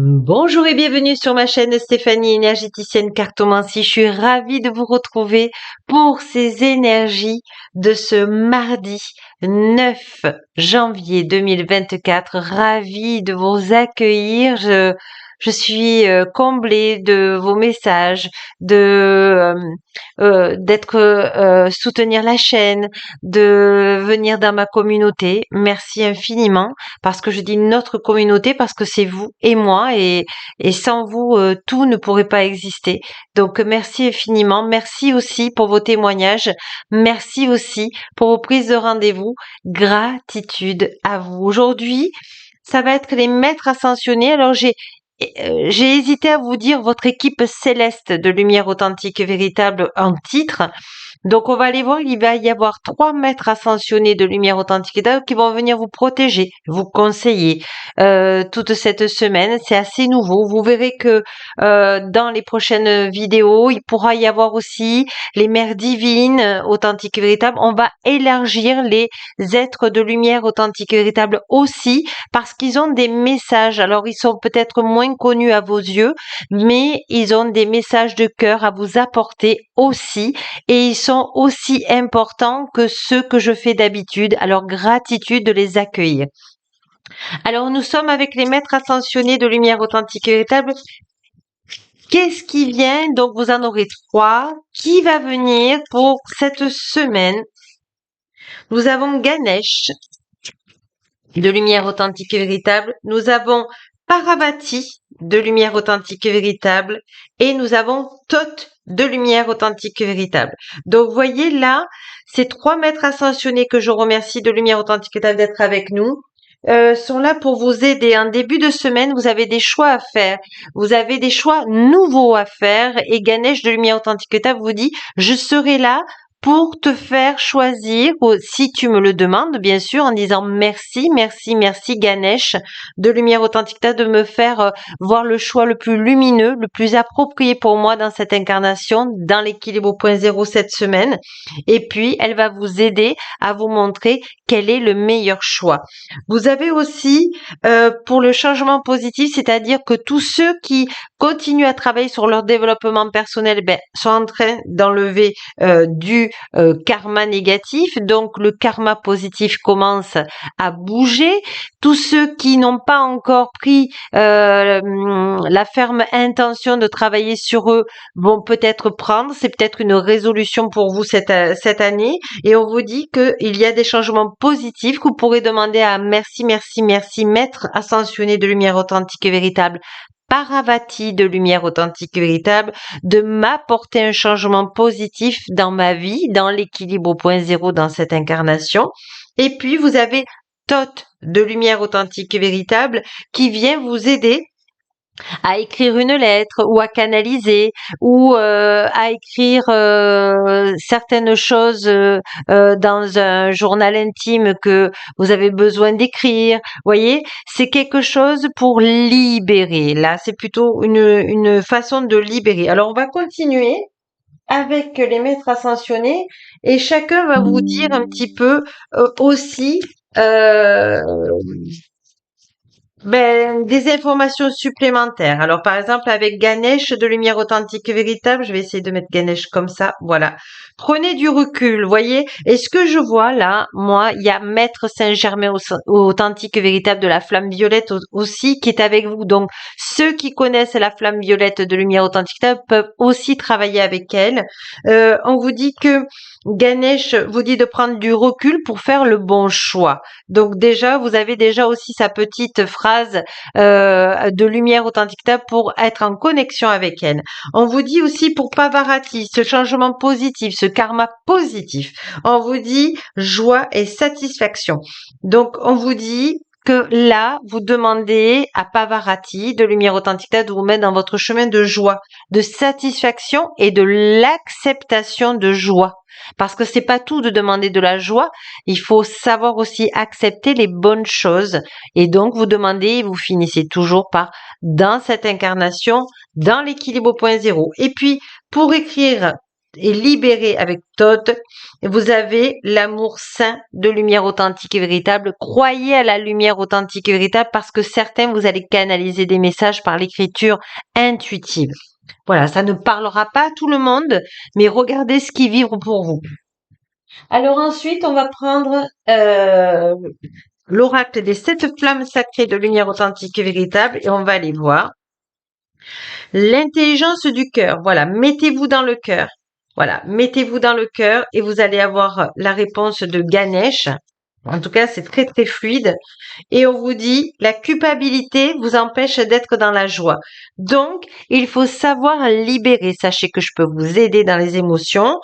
Bonjour et bienvenue sur ma chaîne Stéphanie énergéticienne cartomancie. Je suis ravie de vous retrouver pour ces énergies de ce mardi 9 janvier 2024. Ravie de vous accueillir. Je suis comblée de vos messages, d'être soutenir la chaîne, de venir dans ma communauté. Merci infiniment parce que je dis notre communauté parce que c'est vous et moi et sans vous tout ne pourrait pas exister. Donc merci infiniment, merci aussi pour vos témoignages, merci aussi pour vos prises de rendez-vous. Gratitude à vous. Aujourd'hui, ça va être les maîtres ascensionnés. Alors j'ai hésité à vous dire votre équipe céleste de lumière authentique et véritable en titre. Donc on va aller voir, il va y avoir 3 maîtres ascensionnés de lumière authentique et véritable qui vont venir vous protéger, vous conseiller toute cette semaine. C'est assez nouveau. Vous verrez que dans les prochaines vidéos, il pourra y avoir aussi les mères divines authentiques et véritables. On va élargir les êtres de lumière authentiques et véritables aussi parce qu'ils ont des messages. Alors ils sont peut-être moins connus à vos yeux, mais ils ont des messages de cœur à vous apporter aussi et ils sont aussi importants que ceux que je fais d'habitude. Alors gratitude de les accueillir. Alors nous sommes avec les maîtres ascensionnés de lumière authentique et véritable. Qu'est-ce qui vient? Donc vous en aurez 3. Qui va venir pour cette semaine? Nous avons Ganesh de lumière authentique et véritable. Nous avons Parvati de lumière authentique et véritable. Et nous avons Thoth de lumière authentique et véritable. Donc, vous voyez là, ces 3 maîtres ascensionnés que je remercie de lumière authentique et véritable d'être avec nous, sont là pour vous aider. En début de semaine, vous avez des choix à faire. Vous avez des choix nouveaux à faire. Et Ganesh de lumière authentique et véritable vous dit, je serai là pour te faire choisir, si tu me le demandes, bien sûr, en disant merci, merci, merci Ganesh de lumière authentique de me faire voir le choix le plus lumineux, le plus approprié pour moi dans cette incarnation, dans l'équilibre au point zéro cette semaine. Et puis, elle va vous aider à vous montrer quel est le meilleur choix. Vous avez aussi pour le changement positif, c'est-à-dire que tous ceux qui continuent à travailler sur leur développement personnel sont en train d'enlever du karma négatif. Donc le karma positif commence à bouger. Tous ceux qui n'ont pas encore pris la ferme intention de travailler sur eux vont peut-être prendre. C'est peut-être une résolution pour vous cette année. Et on vous dit qu'il y a des changements positifs que vous pourrez demander à merci, merci, merci, maître ascensionné de lumière authentique et véritable. Parvati de lumière authentique et véritable, de m'apporter un changement positif dans ma vie, dans l'équilibre au point zéro dans cette incarnation. Et puis, vous avez Thoth de lumière authentique et véritable qui vient vous aider à écrire une lettre ou à canaliser ou à écrire certaines choses dans un journal intime que vous avez besoin d'écrire. Voyez, c'est quelque chose pour libérer. Là, c'est plutôt une façon de libérer. Alors, on va continuer avec les maîtres ascensionnés et chacun va vous dire un petit peu aussi des informations supplémentaires. Alors, par exemple, avec Ganesh de lumière authentique et véritable, je vais essayer de mettre Ganesh comme ça. Voilà. Prenez du recul, voyez. Et ce que je vois là, moi, il y a Maître Saint-Germain authentique et véritable de la flamme violette aussi qui est avec vous. Donc, ceux qui connaissent la flamme violette de lumière authentique et véritable peuvent aussi travailler avec elle. On vous dit que Ganesh vous dit de prendre du recul pour faire le bon choix. Donc déjà, vous avez déjà aussi sa petite phrase de lumière authentique pour être en connexion avec elle. On vous dit aussi pour Parvati, ce changement positif, ce karma positif. On vous dit joie et satisfaction. Donc on vous dit que là, vous demandez à Parvati de lumière authentique de vous mettre dans votre chemin de joie, de satisfaction et de l'acceptation de joie. Parce que c'est pas tout de demander de la joie, il faut savoir aussi accepter les bonnes choses. Et donc, vous demandez et vous finissez toujours par, dans cette incarnation, dans l'équilibre au point zéro. Et puis, pour écrire et libéré avec Todd, vous avez l'amour sain de lumière authentique et véritable. Croyez à la lumière authentique et véritable parce que certains, vous allez canaliser des messages par l'écriture intuitive. Voilà, ça ne parlera pas à tout le monde, mais regardez ce qui vibre pour vous. Alors ensuite, on va prendre l'oracle des 7 flammes sacrées de lumière authentique et véritable et on va aller voir. L'intelligence du cœur, voilà, mettez-vous dans le cœur. Voilà, mettez-vous dans le cœur et vous allez avoir la réponse de Ganesh. En tout cas, c'est très très fluide. Et on vous dit, la culpabilité vous empêche d'être dans la joie. Donc, il faut savoir libérer. Sachez que je peux vous aider dans les émotions.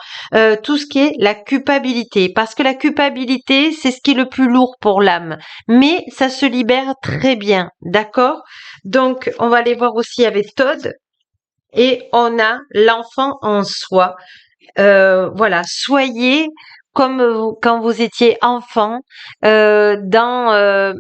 Tout ce qui est la culpabilité. Parce que la culpabilité, c'est ce qui est le plus lourd pour l'âme. Mais ça se libère très bien. D'accord? Donc, on va aller voir aussi avec Todd. Et on a l'enfant en soi. Voilà, soyez comme quand vous étiez enfant, dans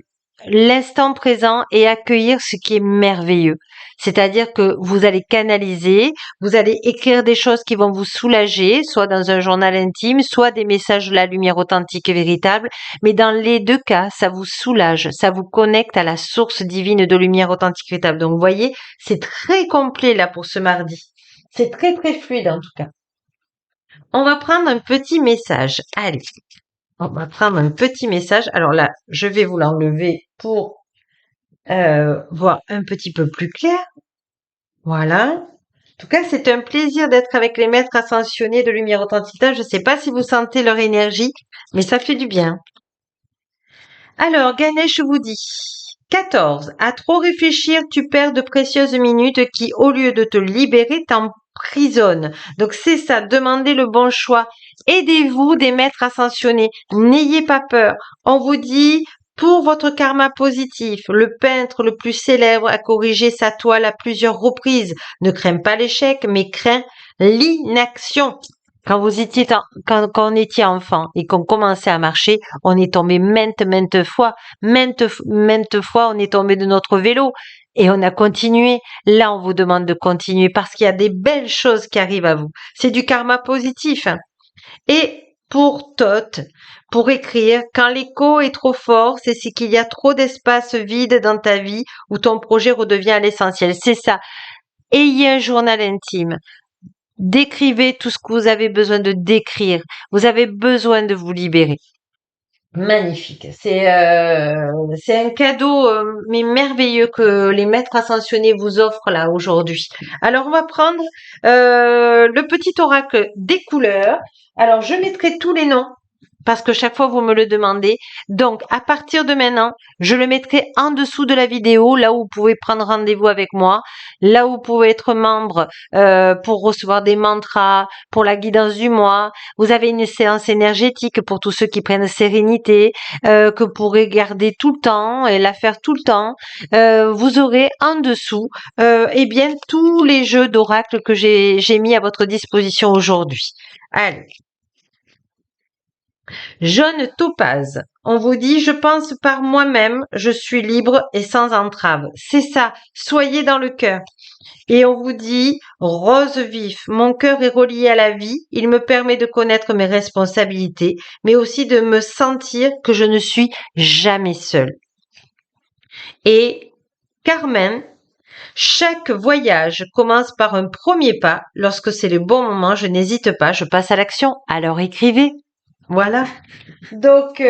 l'instant présent et accueillir ce qui est merveilleux. C'est-à-dire que vous allez canaliser, vous allez écrire des choses qui vont vous soulager, soit dans un journal intime, soit des messages de la lumière authentique et véritable. Mais dans les deux cas, ça vous soulage, ça vous connecte à la source divine de lumière authentique et véritable. Donc, vous voyez, c'est très complet là pour ce mardi. C'est très très fluide en tout cas. On va prendre un petit message. Allez, on va prendre un petit message. Alors là, je vais vous l'enlever pour voir un petit peu plus clair. Voilà. En tout cas, c'est un plaisir d'être avec les maîtres ascensionnés de lumière authentique. Je ne sais pas si vous sentez leur énergie, mais ça fait du bien. Alors, Ganesh vous dit 14. À trop réfléchir, tu perds de précieuses minutes qui, au lieu de te libérer, t'emprisonnent. Donc, c'est ça, demandez le bon choix. Aidez-vous des maîtres ascensionnés. N'ayez pas peur. On vous dit, pour votre karma positif, le peintre le plus célèbre a corrigé sa toile à plusieurs reprises. Ne crains pas l'échec, mais crains l'inaction. Quand vous étiez, quand on était enfant et qu'on commençait à marcher, on est tombé maintes fois, maintes fois, on est tombé de notre vélo et on a continué. Là, on vous demande de continuer parce qu'il y a des belles choses qui arrivent à vous. C'est du karma positif. Et pour Tot, pour écrire, quand l'écho est trop fort, c'est ce qu'il y a trop d'espace vide dans ta vie où ton projet redevient à l'essentiel. C'est ça. Ayez un journal intime. Décrivez tout ce que vous avez besoin de décrire. Vous avez besoin de vous libérer. Magnifique. C'est un cadeau mais merveilleux que les maîtres ascensionnés vous offrent là aujourd'hui. Alors on va prendre le petit oracle des couleurs. Alors je mettrai tous les noms parce que chaque fois vous me le demandez. Donc à partir de maintenant, je le mettrai en dessous de la vidéo, là où vous pouvez prendre rendez-vous avec moi, là où vous pouvez être membre pour recevoir des mantras, pour la guidance du mois. Vous avez une séance énergétique pour tous ceux qui prennent sérénité, que vous pourrez garder tout le temps et la faire tout le temps. Vous aurez en dessous eh bien tous les jeux d'oracle que j'ai mis à votre disposition aujourd'hui. Allez. Jaune topaze. On vous dit, je pense par moi-même, je suis libre et sans entrave. C'est ça, soyez dans le cœur. Et on vous dit, rose vif, mon cœur est relié à la vie, il me permet de connaître mes responsabilités, mais aussi de me sentir que je ne suis jamais seule. Et Carmen, chaque voyage commence par un premier pas. Lorsque c'est le bon moment, je n'hésite pas, je passe à l'action. Alors écrivez. Voilà. Donc,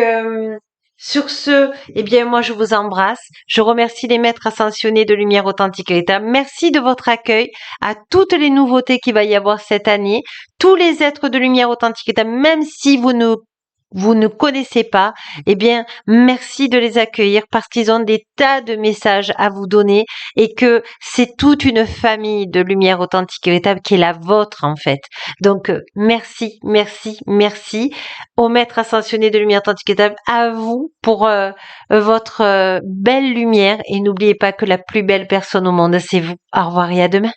sur ce, eh bien, moi, je vous embrasse. Je remercie les maîtres ascensionnés de Lumière Authentique et Véritable. Merci de votre accueil à toutes les nouveautés qu'il va y avoir cette année. Tous les êtres de Lumière Authentique et Véritable, même si vous ne connaissez pas, eh bien, merci de les accueillir parce qu'ils ont des tas de messages à vous donner et que c'est toute une famille de lumière authentique et véritable qui est la vôtre, en fait. Donc, merci, merci, merci aux maîtres ascensionnés de lumière authentique et véritable, à vous pour votre belle lumière et n'oubliez pas que la plus belle personne au monde, c'est vous. Au revoir et à demain.